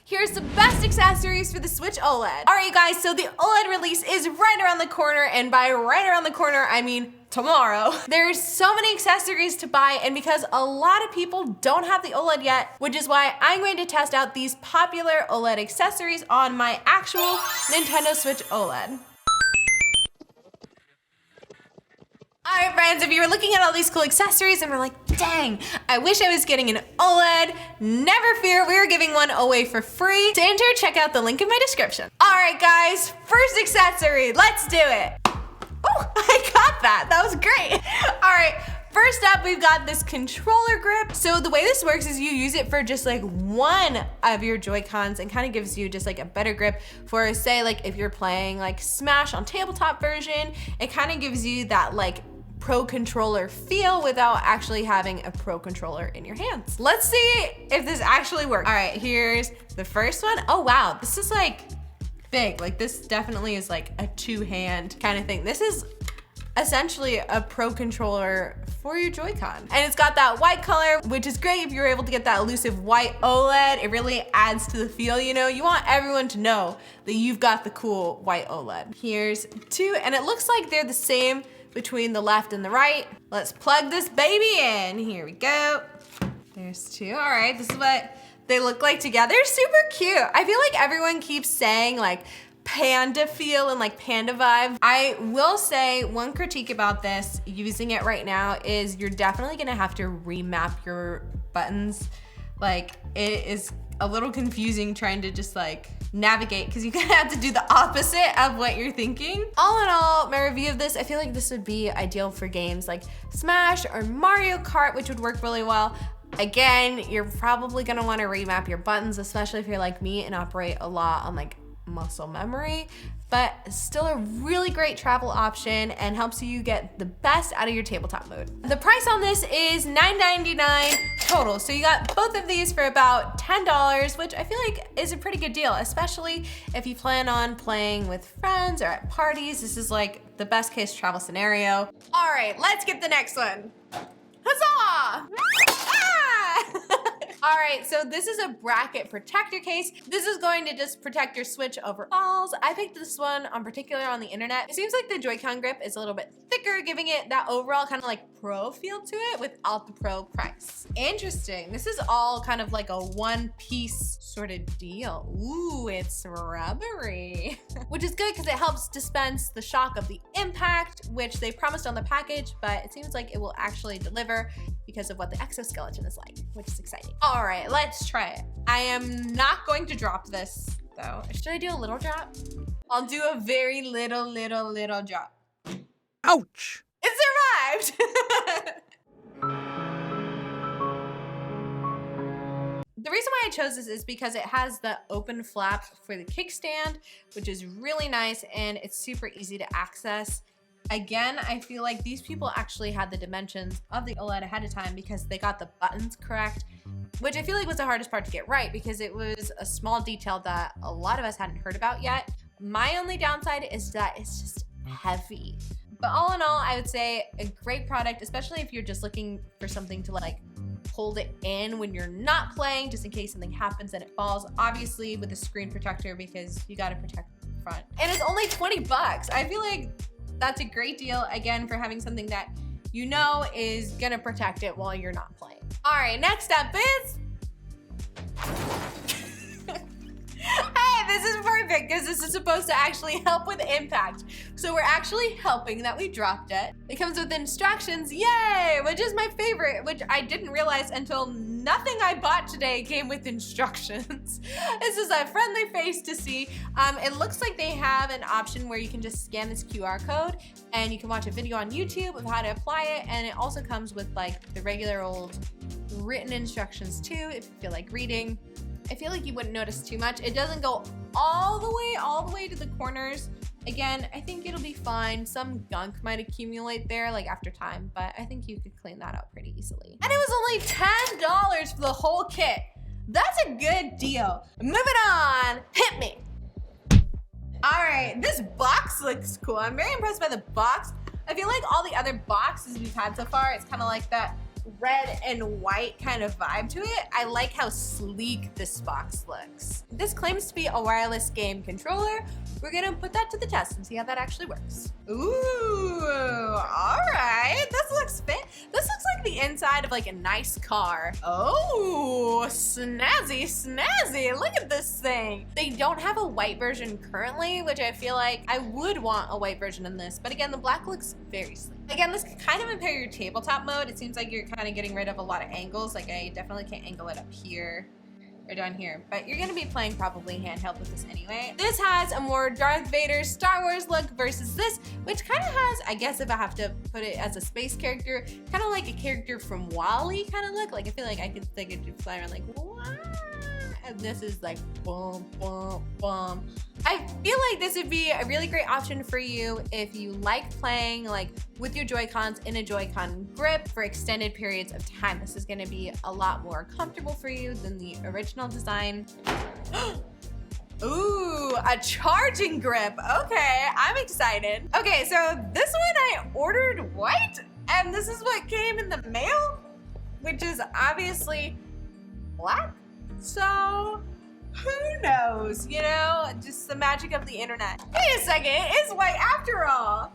Here's the best accessories for the Switch OLED. All right guys, so the OLED release is right around the corner, and by right around the corner, I mean tomorrow. There's so many accessories to buy, and because a lot of people don't have the OLED yet, which is why I'm going to test out these popular OLED accessories on my actual Nintendo Switch OLED. All right, friends, if you were looking at all these cool accessories and were like, dang, I wish I was getting an OLED, never fear, we are giving one away for free. To enter, check out the link in my description. All right, guys, first accessory, let's do it. Oh, I got that. That was great. All right, first up, we've got this controller grip. So the way this works is you use it for just like one of your Joy-Cons and kind of gives you just like a better grip for, say, like if you're playing like Smash on tabletop version, it kind of gives you that like Pro controller feel without actually having a Pro controller in your hands. Let's see if this actually works. All right, here's the first one. Oh wow, this is like big. Like this definitely is like a two-hand kind of thing. This is essentially a Pro controller for your Joy-Con. And it's got that white color, which is great if you're able to get that elusive white OLED. It really adds to the feel, you know? You want everyone to know that you've got the cool white OLED. Here's two, and it looks like they're the same between the left and the right. Let's plug this baby in. Here we go. There's two. All right, this is what they look like together. Super cute. I feel like everyone keeps saying like panda feel and like panda vibe. I will say one critique about this, using it right now, is you're definitely gonna have to remap your buttons. Like it is a little confusing trying to just like navigate because you kind of have to do the opposite of what you're thinking. All in all, my review of this, I feel like this would be ideal for games like Smash or Mario Kart, which would work really well. Again, you're probably gonna want to remap your buttons, especially if you're like me and operate a lot on like muscle memory, but still a really great travel option and helps you get the best out of your tabletop mode. The price on this is $9.99 total. So you got both of these for about $10, which I feel like is a pretty good deal, especially if you plan on playing with friends or at parties. This is like the best case travel scenario. All right, let's get the next one. Huzzah! All right, so this is a bracket protector case. This is going to just protect your Switch over falls. I picked this one on particular on the internet. It seems like the Joy-Con grip is a little bit thicker, giving it that overall kind of like Pro feel to it without the Pro price. Interesting. This is all kind of like a one-piece sort of deal. Ooh, it's rubbery, which is good because it helps dispense the shock of the impact, which they promised on the package, but it seems like it will actually deliver because of what the exoskeleton is like, which is exciting. All right, let's try it. I am not going to drop this though. Should I do a little drop? I'll do a very little drop. Ouch! It survived! The reason why I chose this is because it has the open flap for the kickstand, which is really nice and it's super easy to access. Again, I feel like these people actually had the dimensions of the OLED ahead of time because they got the buttons correct, which I feel like was the hardest part to get right because it was a small detail that a lot of us hadn't heard about yet. My only downside is that it's just heavy. But all in all, I would say a great product, especially if you're just looking for something to like hold it in when you're not playing, just in case something happens and it falls. Obviously with a screen protector because you gotta protect the front. And it's only 20 bucks. I feel like that's a great deal, again, for having something that you know is gonna protect it while you're not playing. All right, next up is... Hey, this is perfect because this is supposed to actually help with impact. So we're actually helping that we dropped it. It comes with instructions, yay, which is my favorite, which I didn't realize until nothing I bought today came with instructions. This is a friendly face to see. It looks like they have an option where you can just scan this QR code and you can watch a video on YouTube of how to apply it. And it also comes with like the regular old written instructions too, if you feel like reading. I feel like you wouldn't notice too much. It doesn't go all the way to the corners. Again, I think it'll be fine. Some gunk might accumulate there like after time, but I think you could clean that out pretty easily. And it was only $10 for the whole kit. That's a good deal. Moving on, hit me. All right, this box looks cool. I'm very impressed by the box. I feel like all the other boxes we've had so far, it's kind of like that red and white kind of vibe to it. I like how sleek this box looks. This claims to be a wireless game controller. We're gonna put that to the test and see how that actually works. Ooh, all right. This looks like the inside of like a nice car. Oh, snazzy, snazzy. Look at this thing. They don't have a white version currently, which I feel like I would want a white version in this. But again, the black looks very sleek. Again, this can kind of impair your tabletop mode. It seems like you're kind of getting rid of a lot of angles. Like I definitely can't angle it up here or down here, but you're gonna be playing probably handheld with this anyway. This has a more Darth Vader Star Wars look versus this, which kind of has, I guess if I have to put it as a space character, kind of like a character from WALL-E kind of look. Like I feel like I could fly around like, wah, and this is like boom, boom, boom. I feel like this would be a really great option for you if you like playing like with your Joy-Cons in a Joy-Con grip for extended periods of time. This is gonna be a lot more comfortable for you than the original design. Ooh, a charging grip. Okay, I'm excited. Okay, so this one I ordered white, and this is what came in the mail, which is obviously black. So who knows, you know, just the magic of the internet. Wait a second, it's white after all.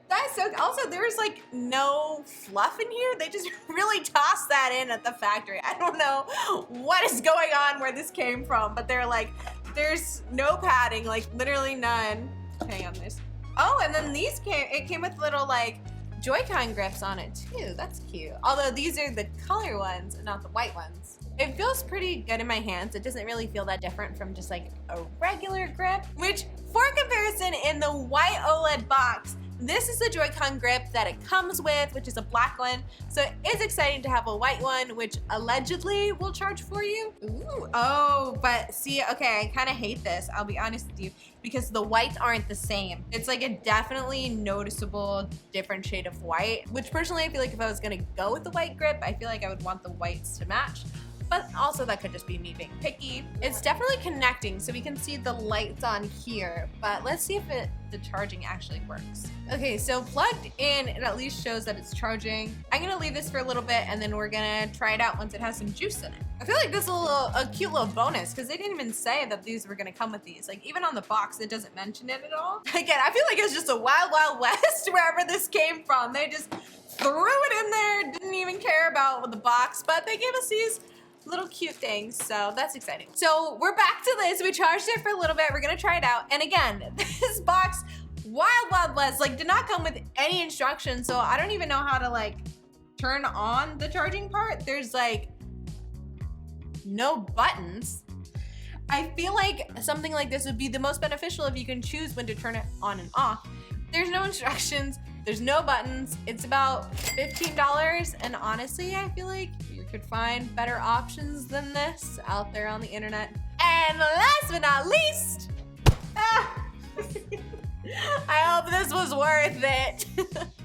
That's so, also there's like no fluff in here. They just really tossed that in at the factory. I don't know what is going on where this came from, but they're like, there's no padding, like literally none. Hang on, this. Oh, and then these it came with little like Joy-Con grips on it too. That's cute. Although these are the color ones and not the white ones. It feels pretty good in my hands. It doesn't really feel that different from just like a regular grip, which for comparison in the white OLED box, this is the Joy-Con grip that it comes with, which is a black one. So it's exciting to have a white one, which allegedly will charge for you. Ooh, oh, but see, okay, I kind of hate this. I'll be honest with you, because the whites aren't the same. It's like a definitely noticeable different shade of white, which personally I feel like if I was gonna go with the white grip, I feel like I would want the whites to match. But also that could just be me being picky. It's definitely connecting, so we can see the lights on here, but let's see if the charging actually works. Okay, so plugged in, it at least shows that it's charging. I'm gonna leave this for a little bit and then we're gonna try it out once it has some juice in it. I feel like this is a cute little bonus because they didn't even say that these were gonna come with these. Like even on the box, it doesn't mention it at all. Again, I feel like it's just a wild, wild west wherever this came from. They just threw it in there, didn't even care about the box, but they gave us these little cute things, so that's exciting. So we're back to this. We charged it for a little bit. We're gonna try it out. And again, this box, wild, wild west, like did not come with any instructions, so I don't even know how to like turn on the charging part. There's like no buttons. I feel like something like this would be the most beneficial if you can choose when to turn it on and off. There's no instructions. There's no buttons. It's about $15, and honestly, I feel like you could find better options than this out there on the internet. And last but not least, I hope this was worth it.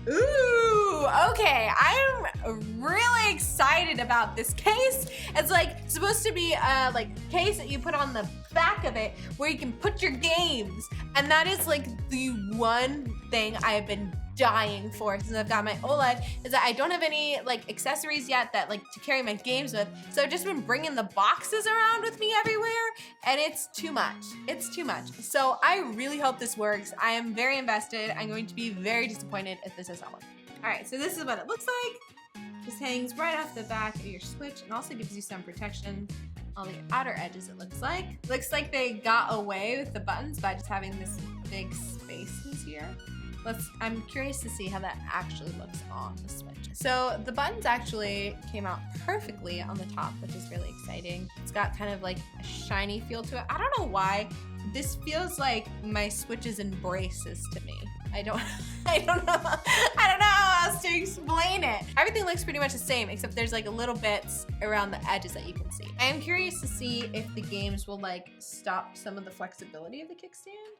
Ooh, okay, I'm really excited about this case. It's like supposed to be a like case that you put on the back of it where you can put your games, and that is like the one thing I have been dying for since I've got my OLED, is that I don't have any like accessories yet that like to carry my games with. So I've just been bringing the boxes around with me everywhere, and it's too much. It's too much. So I really hope this works. I am very invested. I'm going to be very disappointed if this does not work. All right, so this is what it looks like. This hangs right off the back of your Switch and also gives you some protection on the outer edges, it looks like. Looks like they got away with the buttons by just having this big spaces here. I'm curious to see how that actually looks on the Switch. So the buttons actually came out perfectly on the top, which is really exciting. It's got kind of like a shiny feel to it. I don't know why. This feels like my Switch's embraces to me. I don't know how else to explain it. Everything looks pretty much the same, except there's like a little bits around the edges that you can see. I am curious to see if the games will like stop some of the flexibility of the kickstand.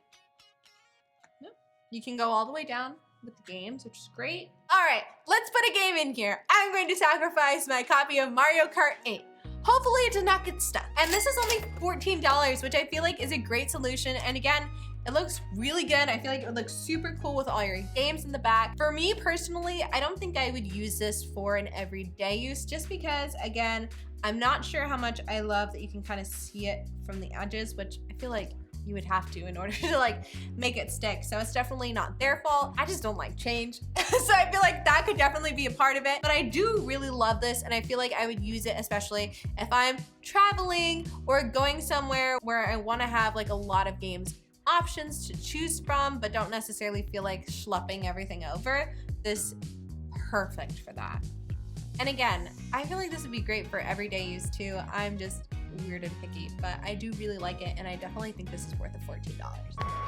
Nope. You can go all the way down with the games, which is great. All right, let's put a game in here. I'm going to sacrifice my copy of Mario Kart 8. hopefully it does not get stuck. And this is only $14, which I feel like is a great solution. And again, it looks really good. I feel like it would look super cool with all your games in the back. For me personally, I don't think I would use this for an everyday use just because, again, I'm not sure how much I love that you can kind of see it from the edges, which I feel like you would have to in order to like make it stick. So it's definitely not their fault. I just don't like change. So I feel like that could definitely be a part of it. But I do really love this and I feel like I would use it especially if I'm traveling or going somewhere where I want to have like a lot of games options to choose from, but don't necessarily feel like schlepping everything over. This is perfect for that. And again, I feel like this would be great for everyday use too. I'm just weird and picky, but I do really like it and I definitely think this is worth the $14.